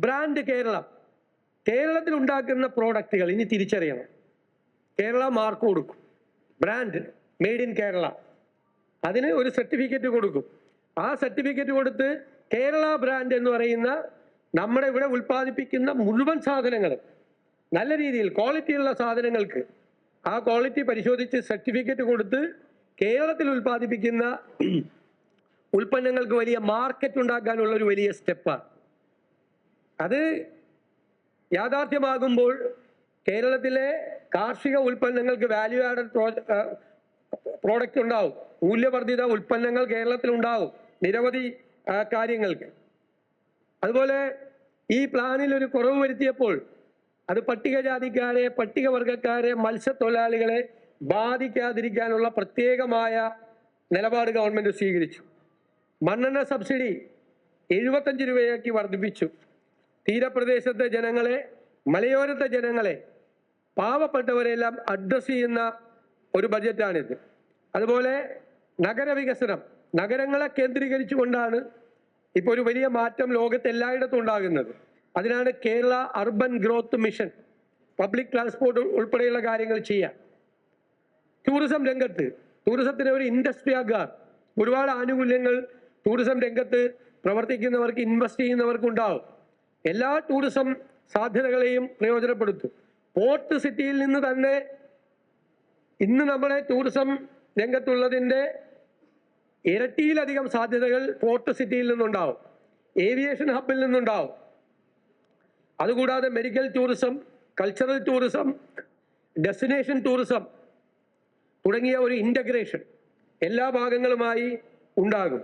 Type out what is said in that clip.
Brand Keralam. കേരളത്തിൽ ഉണ്ടാക്കുന്ന പ്രോഡക്റ്റുകൾ ഇനി തിരിച്ചറിയണം. കേരള മാർക്ക് കൊടുക്കും, ബ്രാൻഡ് മെയ്ഡ് ഇൻ കേരള. അതിന് ഒരു സർട്ടിഫിക്കറ്റ് കൊടുക്കും. ആ സർട്ടിഫിക്കറ്റ് കൊടുത്ത് കേരള ബ്രാൻഡ് എന്ന് പറയുന്ന നമ്മുടെ ഇവിടെ ഉൽപ്പാദിപ്പിക്കുന്ന മുഴുവൻ സാധനങ്ങളും നല്ല രീതിയിൽ ക്വാളിറ്റിയുള്ള സാധനങ്ങൾക്ക് ആ ക്വാളിറ്റി പരിശോധിച്ച് സർട്ടിഫിക്കറ്റ് കൊടുത്ത് കേരളത്തിൽ ഉൽപ്പാദിപ്പിക്കുന്ന ഉൽപ്പന്നങ്ങൾക്ക് വലിയ മാർക്കറ്റ് ഉണ്ടാക്കാനുള്ള ഒരു വലിയ സ്റ്റെപ്പാണ്. അത് യാഥാർത്ഥ്യമാകുമ്പോൾ കേരളത്തിലെ കാർഷിക ഉൽപ്പന്നങ്ങൾക്ക് വാല്യൂ ആഡഡ് പ്രോഡക്റ്റ് ഉണ്ടാവും, മൂല്യവർദ്ധിത ഉൽപ്പന്നങ്ങൾ കേരളത്തിൽ ഉണ്ടാവും നിരവധി കാര്യങ്ങൾക്ക്. അതുപോലെ ഈ പ്ലാനിൽ ഒരു കുറവ് വരുത്തിയപ്പോൾ അത് പട്ടികജാതിക്കാരെ, പട്ടികവർഗക്കാരെ, മത്സ്യത്തൊഴിലാളികളെ ബാധിക്കാതിരിക്കാനുള്ള പ്രത്യേകമായ നിലപാട് ഗവൺമെന്റ് സ്വീകരിച്ചു. മണ്ണെണ്ണ സബ്സിഡി 75 രൂപയാക്കി വർദ്ധിപ്പിച്ചു. തീരപ്രദേശത്തെ ജനങ്ങളെ, മലയോരത്തെ ജനങ്ങളെ, പാവപ്പെട്ടവരെല്ലാം അഡ്രസ് ചെയ്യുന്ന ഒരു ബജറ്റാണിത്. അതുപോലെ നഗരവികസനം, നഗരങ്ങളെ കേന്ദ്രീകരിച്ചുകൊണ്ടാണ് ഇപ്പോൾ ഒരു വലിയ മാറ്റം ലോകത്ത് എല്ലായിടത്തും ഉണ്ടാകുന്നത്. അതിനാണ് Kerala urban growth mission. Public transport ഉൾപ്പെടെയുള്ള കാര്യങ്ങൾ ചെയ്യാം. ടൂറിസം രംഗത്ത് ടൂറിസത്തിന് ഒരു ഇൻഡസ്ട്രി ആകാൻ ഒരുപാട് ആനുകൂല്യങ്ങൾ ടൂറിസം രംഗത്ത് പ്രവർത്തിക്കുന്നവർക്ക്, ഇൻവെസ്റ്റ് ചെയ്യുന്നവർക്ക് ഉണ്ടാവും. എല്ലാ ടൂറിസം സാധ്യതകളെയും പ്രയോജനപ്പെടുത്തും. പോർട്ട് സിറ്റിയിൽ നിന്ന് തന്നെ ഇന്ന് നമ്മുടെ ടൂറിസം രംഗത്തുള്ളതിൻ്റെ ഇരട്ടിയിലധികം സാധ്യതകൾ പോർട്ട് സിറ്റിയിൽ നിന്നുണ്ടാവും, ഏവിയേഷൻ ഹബിൽ നിന്നുണ്ടാവും. അതുകൂടാതെ medical tourism, cultural tourism, destination tourism തുടങ്ങിയ ഒരു ഇൻ്റഗ്രേഷൻ എല്ലാ ഭാഗങ്ങളുമായി ഉണ്ടാകും.